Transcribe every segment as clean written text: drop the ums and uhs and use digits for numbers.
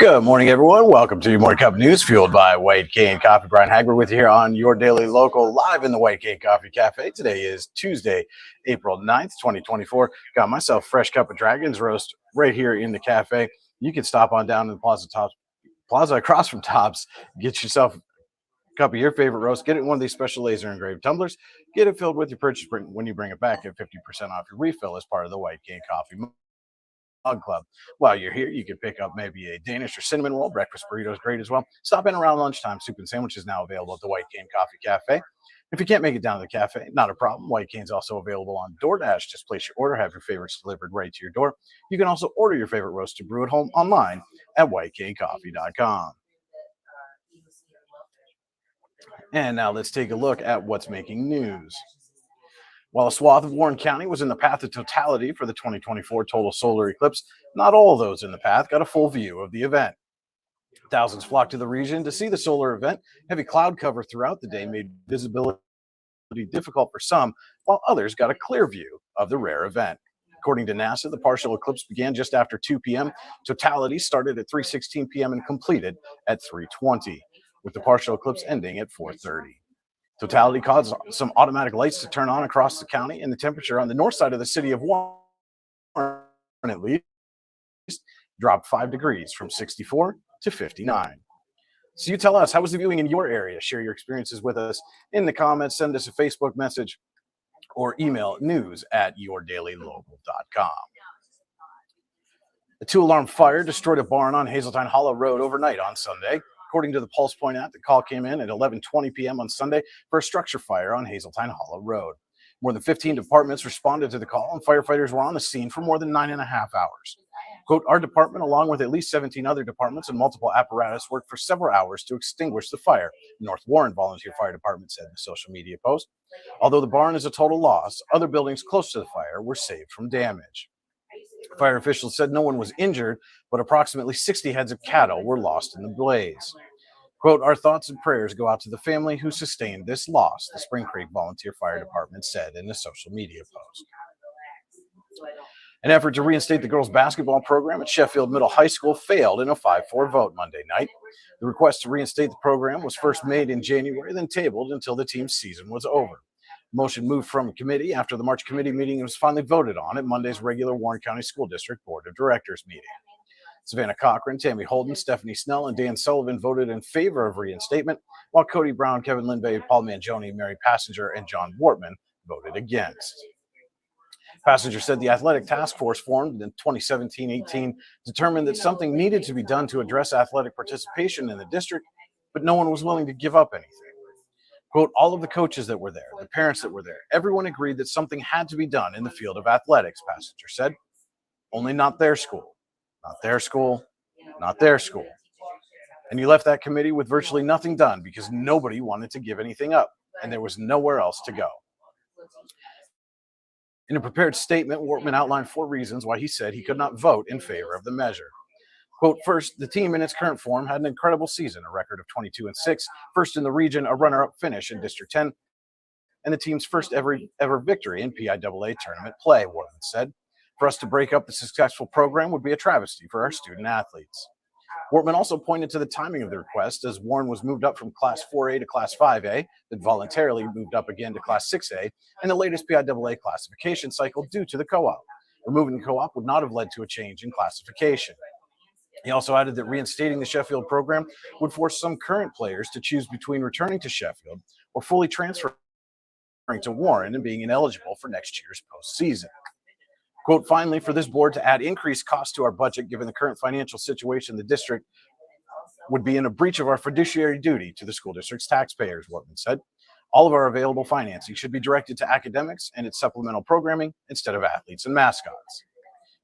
Good morning, everyone. Welcome to your Morning Cup News, fueled by White Cane Coffee. Brian Hagberg with you here on your daily local, live in the White Cane Coffee Cafe. Today is Tuesday, April 9th, 2024. Got myself a fresh cup of Dragon's Roast right here in the cafe. You can stop on down to the plaza across from Tops. Get yourself a cup of your favorite roast. Get it in one of these special laser engraved tumblers. Get it filled with your purchase when you bring it back at 50% off your refill as part of the White Cane Coffee Mug Club. While you're here, you can pick up maybe a Danish or cinnamon roll. Breakfast burrito is great as well. Stop in around lunchtime. Soup and sandwich is now available at the White Cane Coffee Cafe. If you can't make it down to the cafe, not a problem. White Cane's also available on DoorDash. Just place your order, have your favorites delivered right to your door. You can also order your favorite roast to brew at home online at whitecanecoffee.com. And now let's take a look at what's making news. While a swath of Warren County was in the path of totality for the 2024 total solar eclipse, not all of those in the path got a full view of the event. Thousands flocked to the region to see the solar event. Heavy cloud cover throughout the day made visibility difficult for some, while others got a clear view of the rare event. According to NASA, the partial eclipse began just after 2 p.m. Totality started at 3:16 p.m. and completed at 3:20, with the partial eclipse ending at 4:30. Totality caused some automatic lights to turn on across the county, and the temperature on the north side of the city of Warren, at least, dropped 5 degrees from 64 to 59. So you tell us, how was the viewing in your area? Share your experiences with us in the comments. Send us a Facebook message or email news@yourdailylocal.com. A 2-alarm fire destroyed a barn on Hazeltine Hollow Road overnight on Sunday. According to the Pulse Point app, the call came in at 11:20 p.m. on Sunday for a structure fire on Hazeltine Hollow Road. More than 15 departments responded to the call, and firefighters were on the scene for more than 9.5 hours. Quote, our department, along with at least 17 other departments and multiple apparatus, worked for several hours to extinguish the fire, North Warren Volunteer Fire Department said in a social media post. Although the barn is a total loss, other buildings close to the fire were saved from damage. Fire officials said no one was injured, but approximately 60 heads of cattle were lost in the blaze. Quote, our thoughts and prayers go out to the family who sustained this loss, the Spring Creek Volunteer Fire Department said in a social media post. An effort to reinstate the girls' basketball program at Sheffield Middle High School failed in a 5-4 vote Monday night. The request to reinstate the program was first made in January, then tabled until the team's season was over. Motion moved from committee after the March committee meeting was finally voted on at Monday's regular Warren County School District Board of Directors meeting. Savannah Cochran, Tammy Holden, Stephanie Snell, and Dan Sullivan voted in favor of reinstatement, while Cody Brown, Kevin Lindbay, Paul Mangione, Mary Passenger, and John Wortman voted against. Passenger said the athletic task force formed in 2017-18 determined that something needed to be done to address athletic participation in the district, but no one was willing to give up anything. Quote, all of the coaches that were there, the parents that were there, everyone agreed that something had to be done in the field of athletics, Passenger said. Only not their school, not their school, not their school. And you left that committee with virtually nothing done because nobody wanted to give anything up, and there was nowhere else to go. In a prepared statement, Wortman outlined 4 reasons why he said he could not vote in favor of the measure. Quote, first, the team in its current form had an incredible season, a record of 22-6, first in the region, a runner-up finish in District 10, and the team's first ever victory in PIAA tournament play, Wortman said. For us to break up the successful program would be a travesty for our student athletes. Wortman also pointed to the timing of the request as Warren was moved up from Class 4A to Class 5A, then voluntarily moved up again to Class 6A, and the latest PIAA classification cycle due to the co-op. Removing the co-op would not have led to a change in classification. He also added that reinstating the Sheffield program would force some current players to choose between returning to Sheffield or fully transferring to Warren and being ineligible for next year's postseason. Quote, finally, for this board to add increased costs to our budget, given the current financial situation the district would be in a breach of our fiduciary duty to the school district's taxpayers, Wortman said. All of our available financing should be directed to academics and its supplemental programming instead of athletes and mascots.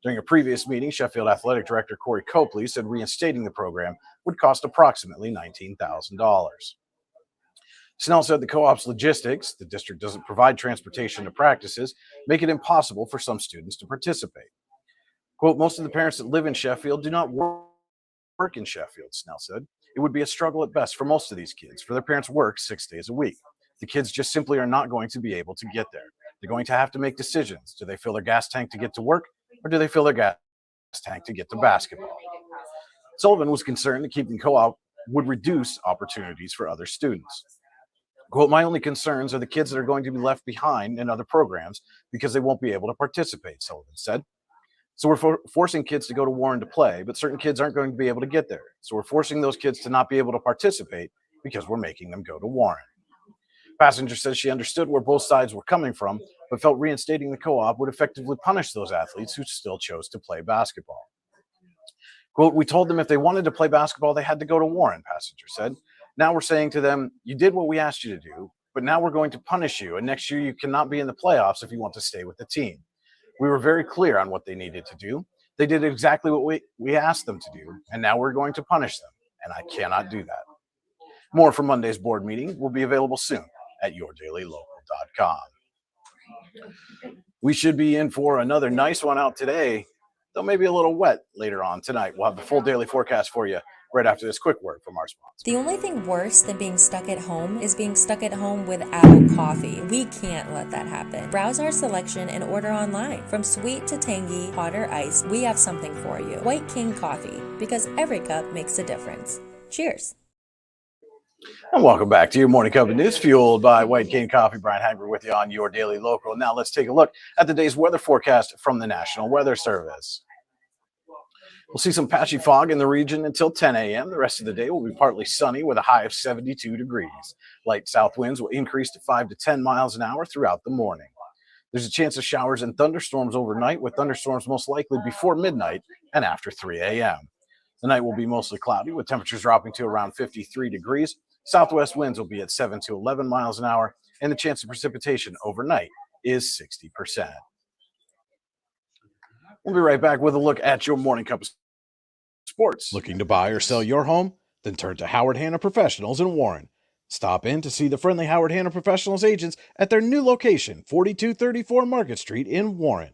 During a previous meeting, Sheffield Athletic Director Corey Copley said reinstating the program would cost approximately $19,000. Snell said the co-op's logistics, the district doesn't provide transportation to practices, make it impossible for some students to participate. Quote, most of the parents that live in Sheffield do not work in Sheffield, Snell said. It would be a struggle at best for most of these kids, for their parents work 6 days a week. The kids just simply are not going to be able to get there. They're going to have to make decisions. Do they fill their gas tank to get to work, or do they fill their gas tank to get to basketball? Sullivan was concerned that keeping co-op would reduce opportunities for other students. Quote, my only concerns are the kids that are going to be left behind in other programs because they won't be able to participate, Sullivan said. So we're forcing kids to go to Warren to play, but certain kids aren't going to be able to get there. So we're forcing those kids to not be able to participate because we're making them go to Warren. Passenger says she understood where both sides were coming from, but felt reinstating the co-op would effectively punish those athletes who still chose to play basketball. Quote, we told them if they wanted to play basketball, they had to go to Warren, Passenger said. Now we're saying to them, you did what we asked you to do, but now we're going to punish you, and next year you cannot be in the playoffs if you want to stay with the team. We were very clear on what they needed to do. They did exactly what we asked them to do, and now we're going to punish them, and I cannot do that. More from Monday's board meeting will be available soon at yourdailylocal.com. We should be in for another nice one out today, though maybe a little wet later on tonight. We'll have the full daily forecast for you right after this quick word from our sponsor. The only thing worse than being stuck at home is being stuck at home without coffee. We can't let that happen. Browse our selection and order online. From sweet to tangy, hot or iced, we have something for you. White King Coffee, because every cup makes a difference. Cheers. And welcome back to your Morning Cup of News, fueled by White Cane Coffee. Brian Hagberg with you on your Daily Local. Now let's take a look at the day's weather forecast from the National Weather Service. We'll see some patchy fog in the region until 10 a.m. The rest of the day will be partly sunny with a high of 72 degrees. Light south winds will increase to 5 to 10 miles an hour throughout the morning. There's a chance of showers and thunderstorms overnight, with thunderstorms most likely before midnight and after 3 a.m. The night will be mostly cloudy, with temperatures dropping to around 53 degrees. Southwest winds will be at 7 to 11 miles an hour, and the chance of precipitation overnight is 60%. We'll be right back with a look at your Morning Cup of Sports. Looking to buy or sell your home? Then turn to Howard Hanna Professionals in Warren. Stop in to see the friendly Howard Hanna Professionals agents at their new location, 4234 Market Street in Warren.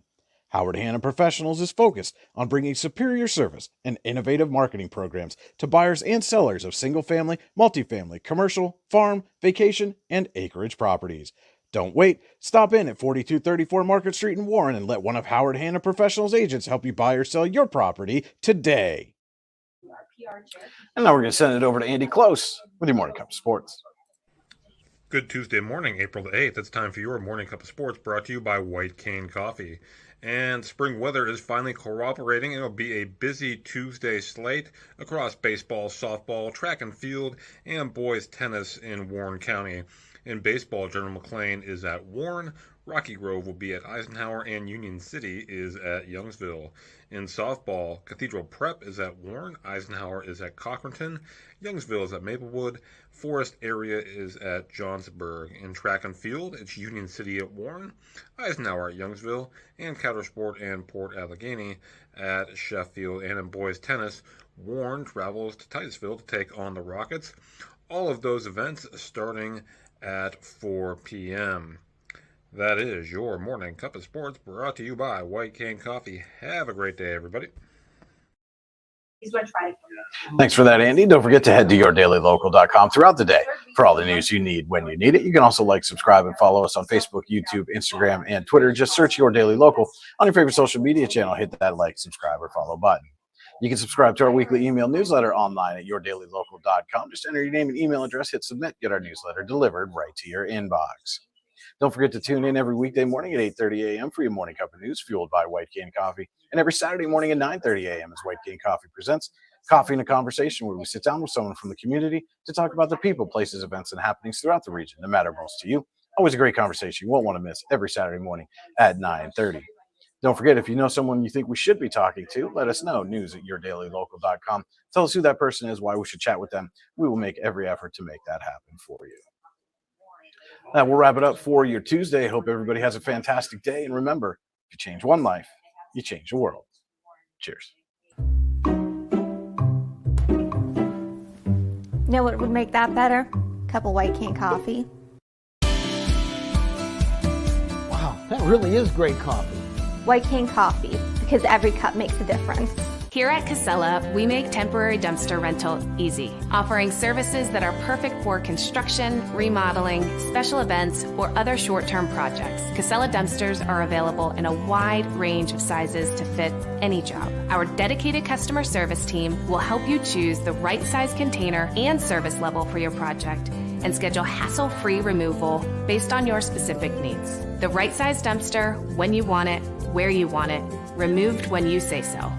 Howard Hanna Professionals is focused on bringing superior service and innovative marketing programs to buyers and sellers of single-family, multifamily, commercial, farm, vacation, and acreage properties. Don't wait. Stop in at 4234 Market Street in Warren and let one of Howard Hanna Professionals agents help you buy or sell your property today. And now we're going to send it over to Andy Close with your Morning Cup of Sports. Good Tuesday morning, April the 8th. It's time for your Morning Cup of Sports, brought to you by White Cane Coffee. And spring weather is finally cooperating. It'll be a busy Tuesday slate across baseball, softball, track and field, and boys tennis in Warren County. In baseball, General McLean is at Warren, Rocky Grove will be at Eisenhower, and Union City is at Youngsville. In softball, Cathedral Prep is at Warren, Eisenhower is at Cochranton, Youngsville is at Maplewood, Forest Area is at Johnsburg. In track and field, it's Union City at Warren, Eisenhower at Youngsville, and Coudersport and Port Allegheny at Sheffield. And in boys tennis, Warren travels to Titusville to take on the Rockets. All of those events starting at 4 p.m. That is your Morning Cup of Sports, brought to you by White Cane Coffee. Have a great day, everybody. Thanks for that, Andy. Don't forget to head to yourdailylocal.com throughout the day for all the news you need when you need it. You can also like, subscribe, and follow us on Facebook, YouTube, Instagram, and Twitter. Just search Your Daily Local on your favorite social media channel. Hit that like, subscribe, or follow button. You can subscribe to our weekly email newsletter online at yourdailylocal.com. Just enter your name and email address, hit submit, get our newsletter delivered right to your inbox. Don't forget to tune in every weekday morning at 8:30 a.m. for your Morning Cup of News, fueled by White Cane Coffee. And every Saturday morning at 9:30 a.m. as White Cane Coffee presents Coffee and a Conversation, where we sit down with someone from the community to talk about the people, places, events, and happenings throughout the region that matter most to you. Always a great conversation you won't want to miss every Saturday morning at 9:30. Don't forget, if you know someone you think we should be talking to, let us know. News at yourdailylocal.com. Tell us who that person is, why we should chat with them. We will make every effort to make that happen for you. That will wrap it up for your Tuesday. Hope everybody has a fantastic day. And remember, if you change one life, you change the world. Cheers. Know what would make that better? A cup of White Cane Coffee. Wow, that really is great coffee. White Cane Coffee, because every cup makes a difference. Here at Casella, we make temporary dumpster rental easy, offering services that are perfect for construction, remodeling, special events, or other short-term projects. Casella dumpsters are available in a wide range of sizes to fit any job. Our dedicated customer service team will help you choose the right size container and service level for your project and schedule hassle-free removal based on your specific needs. The right size dumpster, when you want it, where you want it, removed when you say so.